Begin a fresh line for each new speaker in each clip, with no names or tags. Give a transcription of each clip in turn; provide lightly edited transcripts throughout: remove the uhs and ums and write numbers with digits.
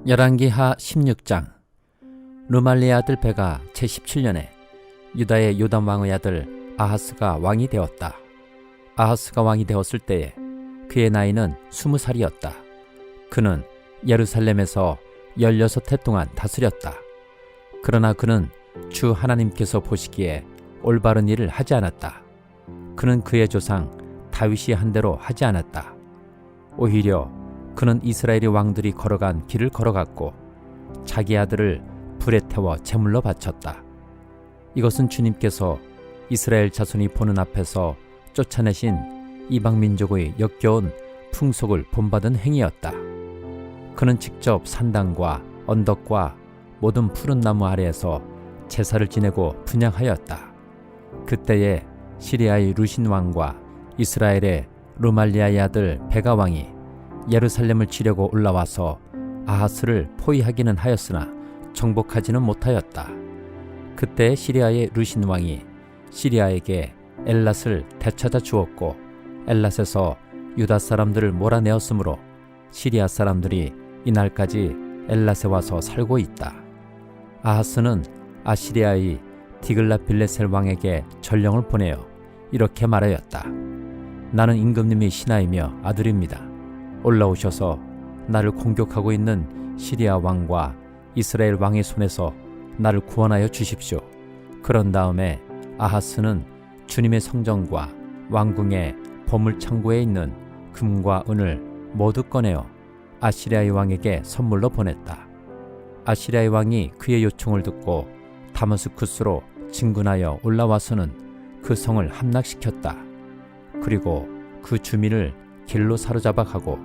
열왕기하 16장. 르말리의 아들 베가 제17년에 유다의 요담 왕의 아들 아하스가 왕이 되었다. 아하스가 왕이 되었을 때에 그의 나이는 20살이었다. 그는 예루살렘에서 16해 동안 다스렸다. 그러나 그는 주 하나님께서 보시기에 올바른 일을 하지 않았다. 그는 그의 조상 다윗이 한 대로 하지 않았다. 오히려 그는 이스라엘의 왕들이 걸어간 길을 걸어갔고 자기 아들을 불에 태워 제물로 바쳤다. 이것은 주님께서 이스라엘 자손이 보는 앞에서 쫓아내신 이방 민족의 역겨운 풍속을 본받은 행위였다. 그는 직접 산당과 언덕과 모든 푸른 나무 아래에서 제사를 지내고 분향하였다. 그때에 시리아의 루신 왕과 이스라엘의 르말리아의 아들 베가 왕이 예루살렘을 치려고 올라와서 아하스를 포위하기는 하였으나 정복하지는 못하였다. 그때 시리아의 루신 왕이 시리아에게 엘랏을 되찾아 주었고 엘랏에서 유다 사람들을 몰아내었으므로 시리아 사람들이 이날까지 엘랏에 와서 살고 있다. 아하스는 아시리아의 디글랏빌레셀 왕에게 전령을 보내어 이렇게 말하였다. 나는 임금님의 신하이며 아들입니다. 올라오셔서 나를 공격하고 있는 시리아 왕과 이스라엘 왕의 손에서 나를 구원하여 주십시오. 그런 다음에 아하스는 주님의 성전과 왕궁의 보물창고에 있는 금과 은을 모두 꺼내어 아시리아의 왕에게 선물로 보냈다. 아시리아의 왕이 그의 요청을 듣고 다마스쿠스로 진군하여 올라와서는 그 성을 함락시켰다. 그리고 그 주민을 길로 사로잡아 가고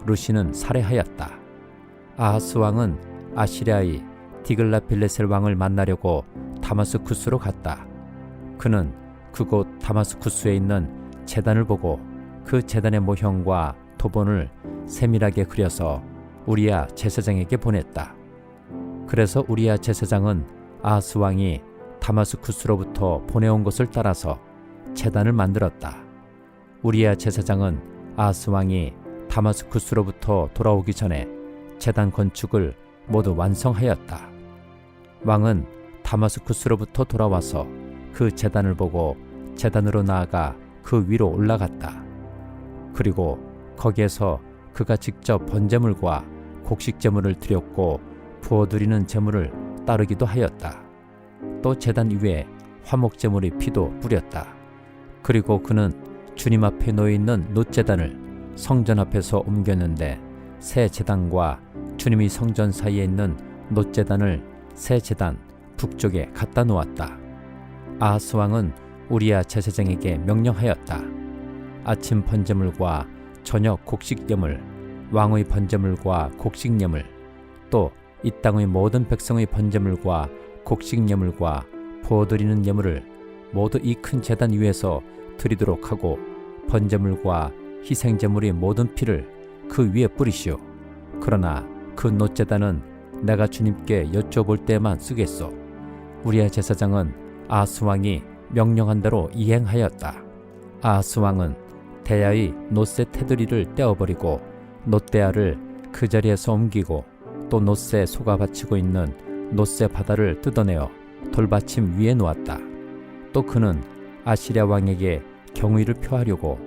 루시는 살해하였다. 아하스 왕은 아시리아의 디글랏빌레셀 왕을 만나려고 다마스쿠스로 갔다. 그는 그곳 다마스쿠스에 있는 제단을 보고 그 제단의 모형과 도본을 세밀하게 그려서 우리야 제사장에게 보냈다. 그래서 우리야 제사장은 아하스 왕이 다마스쿠스로부터 보내온 것을 따라서 제단을 만들었다. 우리야 제사장은 아하스 왕이 다마스쿠스로부터 돌아오기 전에 제단 건축을 모두 완성하였다. 왕은 다마스쿠스로부터 돌아와서 그 제단을 보고 제단으로 나아가 그 위로 올라갔다. 그리고 거기에서 그가 직접 번제물과 곡식제물을 드렸고 부어드리는 제물을 따르기도 하였다. 또 제단 위에 화목제물의 피도 뿌렸다. 그리고 그는 주님 앞에 놓여있는 놋제단을 성전 앞에서 옮겼는데 새 제단과 주님의 성전 사이에 있는 놋제단을 새 제단 북쪽에 갖다 놓았다. 아하스 왕은 우리야 제사장에게 명령하였다. 아침 번제물과 저녁 곡식예물, 왕의 번제물과 곡식예물, 또 이 땅의 모든 백성의 번제물과 곡식예물과 부어드리는 예물을 모두 이 큰 제단 위에서 드리도록 하고 번제물과 희생제물의 모든 피를 그 위에 뿌리시오. 그러나 그 놋제단은 내가 주님께 여쭤볼 때만 쓰겠소. 우리의 제사장은 아하스 왕이 명령한 대로 이행하였다. 아하스 왕은 대야의 놋새 테두리를 떼어버리고 놋대야를 그 자리에서 옮기고 또 놋새 소가 받치고 있는 놋새 바다를 뜯어내어 돌받침 위에 놓았다. 또 그는 아시리아 왕에게 경의를 표하려고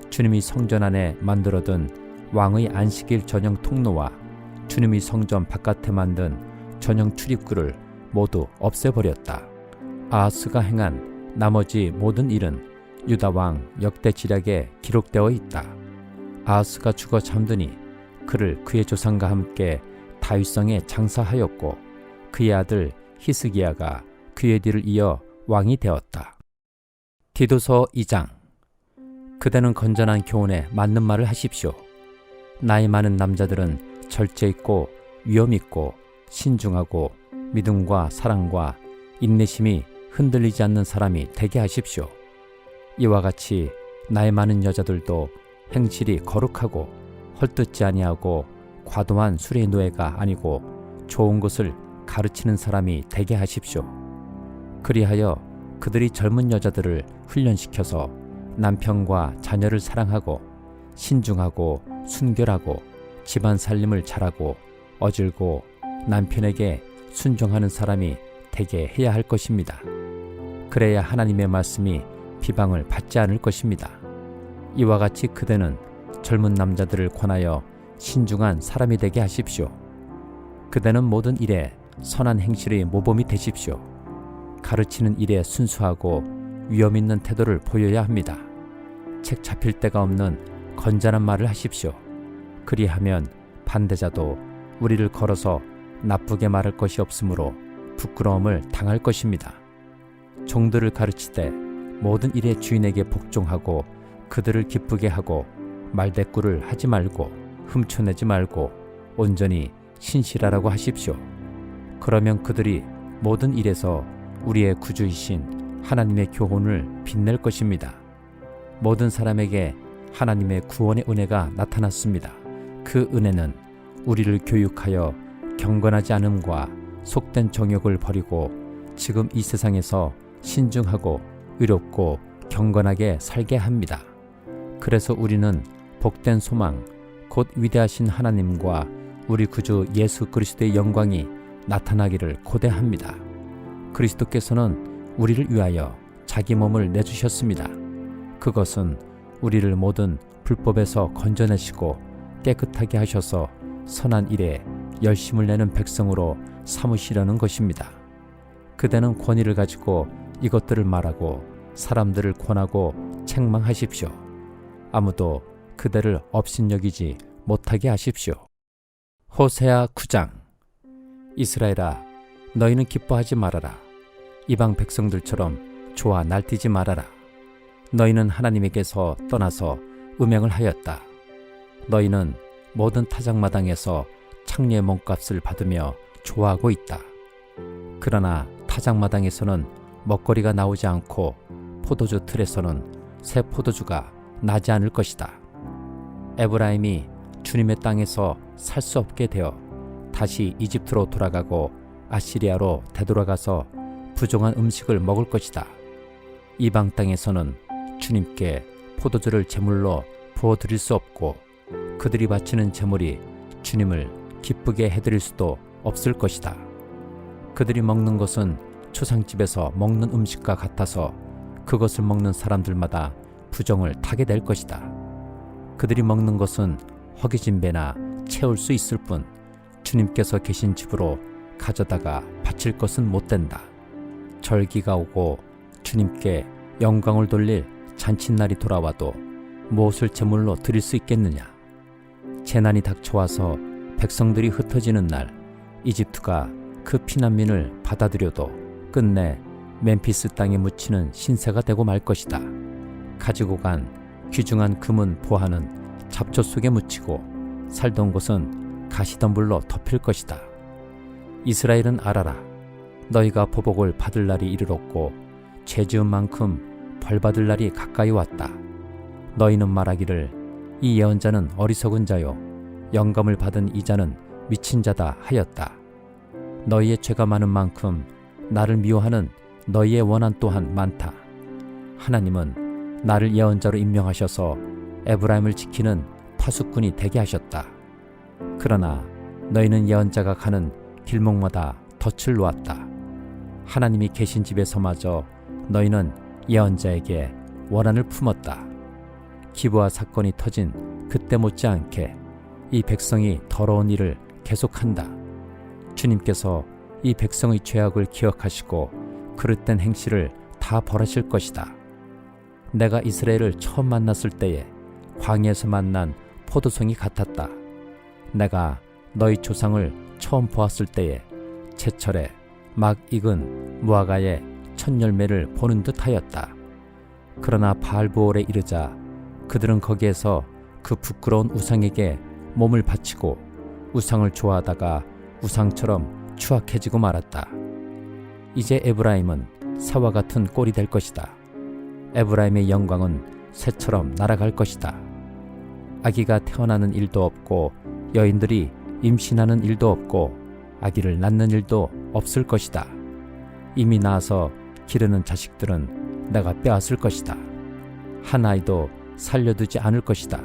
주님이 성전 안에 만들어둔 왕의 안식일 전용 통로와 주님이 성전 바깥에 만든 전용 출입구를 모두 없애버렸다. 아하스가 행한 나머지 모든 일은 유다 왕 역대지략에 기록되어 있다. 아하스가 죽어 잠드니 그를 그의 조상과 함께 다윗성에 장사하였고 그의 아들 히스기야가 그의 뒤를 이어 왕이 되었다. 디도서 2장. 그대는 건전한 교훈에 맞는 말을 하십시오. 나이 많은 남자들은 절제 있고 위엄 있고 신중하고 믿음과 사랑과 인내심이 흔들리지 않는 사람이 되게 하십시오. 이와 같이 나이 많은 여자들도 행실이 거룩하고 헐뜯지 아니하고 과도한 술의 노예가 아니고 좋은 것을 가르치는 사람이 되게 하십시오. 그리하여 그들이 젊은 여자들을 훈련시켜서 남편과 자녀를 사랑하고 신중하고 순결하고 집안 살림을 잘하고 어질고 남편에게 순종하는 사람이 되게 해야 할 것입니다. 그래야 하나님의 말씀이 비방을 받지 않을 것입니다. 이와 같이 그대는 젊은 남자들을 권하여 신중한 사람이 되게 하십시오. 그대는 모든 일에 선한 행실의 모범이 되십시오. 가르치는 일에 순수하고 위험 있는 태도를 보여야 합니다. 책 잡힐 데가 없는 건전한 말을 하십시오. 그리하면 반대자도 우리를 걸어서 나쁘게 말할 것이 없으므로 부끄러움을 당할 것입니다. 종들을 가르치되 모든 일의 주인에게 복종하고 그들을 기쁘게 하고 말대꾸를 하지 말고 훔쳐내지 말고 온전히 신실하라고 하십시오. 그러면 그들이 모든 일에서 우리의 구주이신 하나님의 교훈을 빛낼 것입니다. 모든 사람에게 하나님의 구원의 은혜가 나타났습니다. 그 은혜는 우리를 교육하여 경건하지 않음과 속된 정욕을 버리고 지금 이 세상에서 신중하고 의롭고 경건하게 살게 합니다. 그래서 우리는 복된 소망, 곧 위대하신 하나님과 우리 구주 예수 그리스도의 영광이 나타나기를 고대합니다. 그리스도께서는 우리를 위하여 자기 몸을 내주셨습니다. 그것은 우리를 모든 불법에서 건져내시고 깨끗하게 하셔서 선한 일에 열심을 내는 백성으로 삼으시려는 것입니다. 그대는 권위를 가지고 이것들을 말하고 사람들을 권하고 책망하십시오. 아무도 그대를 업신여기지 못하게 하십시오. 호세아 9장. 이스라엘아, 너희는 기뻐하지 말아라. 이방 백성들처럼 좋아 날뛰지 말아라. 너희는 하나님에게서 떠나서 음행을 하였다. 너희는 모든 타작마당에서 창녀의 몸값을 받으며 좋아하고 있다. 그러나 타작마당에서는 먹거리가 나오지 않고 포도주 틀에서는 새 포도주가 나지 않을 것이다. 에브라임이 주님의 땅에서 살 수 없게 되어 다시 이집트로 돌아가고 아시리아로 되돌아가서 부정한 음식을 먹을 것이다. 이방 땅에서는 주님께 포도주를 제물로 부어드릴 수 없고 그들이 바치는 제물이 주님을 기쁘게 해드릴 수도 없을 것이다. 그들이 먹는 것은 초상집에서 먹는 음식과 같아서 그것을 먹는 사람들마다 부정을 타게 될 것이다. 그들이 먹는 것은 허기진 배나 채울 수 있을 뿐 주님께서 계신 집으로 가져다가 바칠 것은 못 된다. 절기가 오고 주님께 영광을 돌릴 잔칫날이 돌아와도 무엇을 제물로 드릴 수 있겠느냐? 재난이 닥쳐와서 백성들이 흩어지는 날 이집트가 그 피난민을 받아들여도 끝내 멤피스 땅에 묻히는 신세가 되고 말 것이다. 가지고 간 귀중한 금은 보화는 잡초 속에 묻히고 살던 곳은 가시덤불로 덮일 것이다. 이스라엘은 알아라. 너희가 보복을 받을 날이 이르렀고 죄 지은 만큼 벌받을 날이 가까이 왔다. 너희는 말하기를 이 예언자는 어리석은 자요 영감을 받은 이자는 미친 자다 하였다. 너희의 죄가 많은 만큼 나를 미워하는 너희의 원한 또한 많다. 하나님은 나를 예언자로 임명하셔서 에브라임을 지키는 파수꾼이 되게 하셨다. 그러나 너희는 예언자가 가는 길목마다 덫을 놓았다. 하나님이 계신 집에서마저 너희는 예언자에게 원한을 품었다. 기브아 사건이 터진 그때 못지않게 이 백성이 더러운 일을 계속한다. 주님께서 이 백성의 죄악을 기억하시고 그릇된 행실을 다 벌하실 것이다. 내가 이스라엘을 처음 만났을 때에 광야에서 만난 포도송이 같았다. 내가 너희 조상을 처음 보았을 때에 제철에 막 익은 무화과의 첫 열매를 보는 듯 하였다. 그러나 바알브올에 이르자 그들은 거기에서 그 부끄러운 우상에게 몸을 바치고 우상을 좋아하다가 우상처럼 추악해지고 말았다. 이제 에브라임은 새와 같은 꼴이 될 것이다. 에브라임의 영광은 새처럼 날아갈 것이다. 아기가 태어나는 일도 없고 여인들이 임신하는 일도 없고 아기를 낳는 일도 없을 것이다. 이미 낳아서 기르는 자식들은 내가 빼앗을 것이다. 한 아이도 살려두지 않을 것이다.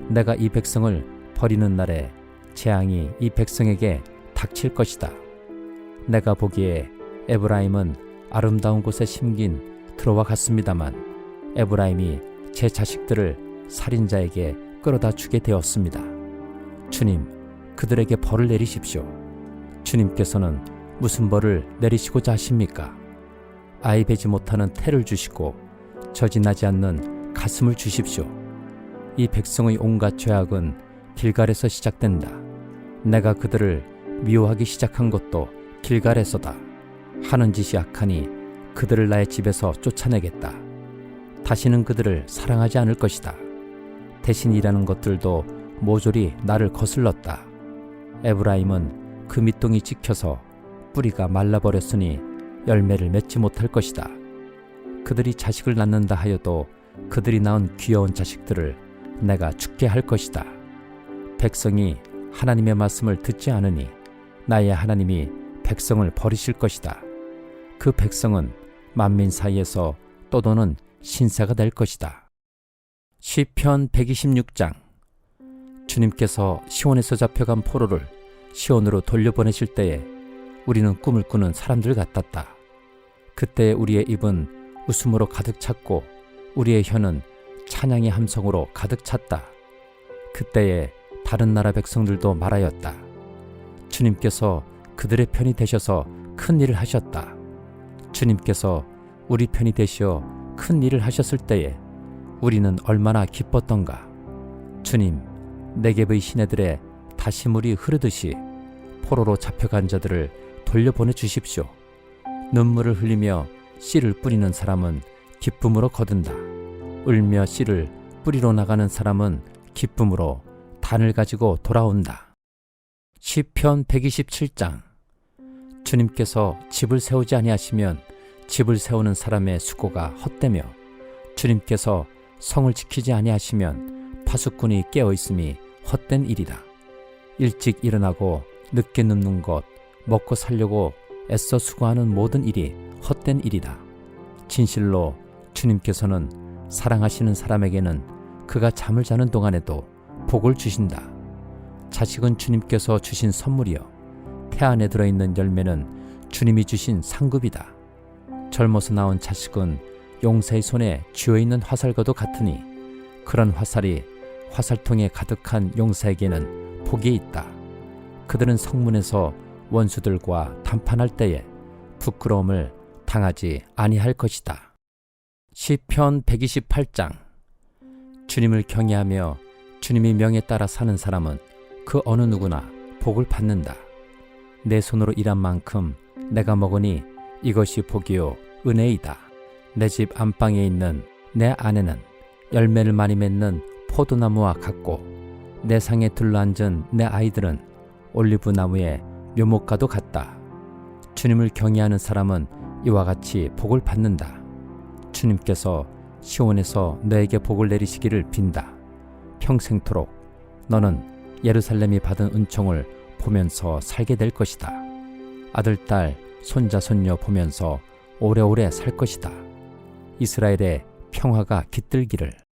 내가 이 백성을 버리는 날에 재앙이 이 백성에게 닥칠 것이다. 내가 보기에 에브라임은 아름다운 곳에 심긴 들어와 같습니다만 에브라임이 제 자식들을 살인자에게 끌어다 주게 되었습니다. 주님, 그들에게 벌을 내리십시오. 주님께서는 무슨 벌을 내리시고자 하십니까? 아이 베지 못하는 태를 주시고 저진하지 않는 가슴을 주십시오. 이 백성의 온갖 죄악은 길갈에서 시작된다. 내가 그들을 미워하기 시작한 것도 길갈에서다. 하는 짓이 악하니 그들을 나의 집에서 쫓아내겠다. 다시는 그들을 사랑하지 않을 것이다. 대신 일하는 것들도 모조리 나를 거슬렀다. 에브라임은 그 밑동이 찍혀서 뿌리가 말라버렸으니 열매를 맺지 못할 것이다. 그들이 자식을 낳는다 하여도 그들이 낳은 귀여운 자식들을 내가 죽게 할 것이다. 백성이 하나님의 말씀을 듣지 않으니 나의 하나님이 백성을 버리실 것이다. 그 백성은 만민 사이에서 떠도는 신세가 될 것이다. 시편 126장. 주님께서 시온에서 잡혀간 포로를 시온으로 돌려보내실 때에 우리는 꿈을 꾸는 사람들 같았다. 그때 우리의 입은 웃음으로 가득 찼고 우리의 혀는 찬양의 함성으로 가득 찼다. 그때에 다른 나라 백성들도 말하였다. 주님께서 그들의 편이 되셔서 큰 일을 하셨다. 주님께서 우리 편이 되시어 큰 일을 하셨을 때에 우리는 얼마나 기뻤던가. 주님, 네겝의 시내들에 다시 물이 흐르듯이 포로로 잡혀간 자들을 돌려보내 주십시오. 눈물을 흘리며 씨를 뿌리는 사람은 기쁨으로 거둔다. 울며 씨를 뿌리러 나가는 사람은 기쁨으로 단을 가지고 돌아온다. 시편 127장. 주님께서 집을 세우지 아니하시면 집을 세우는 사람의 수고가 헛되며 주님께서 성을 지키지 아니하시면 파수꾼이 깨어있음이 헛된 일이다. 일찍 일어나고 늦게 눕는 것, 먹고 살려고 애써 수고하는 모든 일이 헛된 일이다. 진실로 주님께서는 사랑하시는 사람에게는 그가 잠을 자는 동안에도 복을 주신다. 자식은 주님께서 주신 선물이요 태 안에 들어있는 열매는 주님이 주신 상급이다. 젊어서 낳은 자식은 용사의 손에 쥐어있는 화살과도 같으니 그런 화살이 화살통에 가득한 용사에게는 복이 있다. 그들은 성문에서 원수들과談판할 때에 부끄러움을 당하지 아니할 것이다. 시편 128장. 주님을 경외하며 주님의 명에 따라 사는 사람은 그 어느 누구나 복을 받는다. 내 손으로 일한 만큼 내가 먹으니 이것이 복이요 은혜이다. 내 집 안방에 있는 내 아내는 열매를 많이 맺는 포도나무와 같고 내 상에 둘러앉은 내 아이들은 올리브 나무의 묘목과도 같다. 주님을 경외하는 사람은 이와 같이 복을 받는다. 주님께서 시온에서 너에게 복을 내리시기를 빈다. 평생토록 너는 예루살렘이 받은 은총을 보면서 살게 될 것이다. 아들, 딸, 손자, 손녀 보면서 오래오래 살 것이다. 이스라엘의 평화가 깃들기를.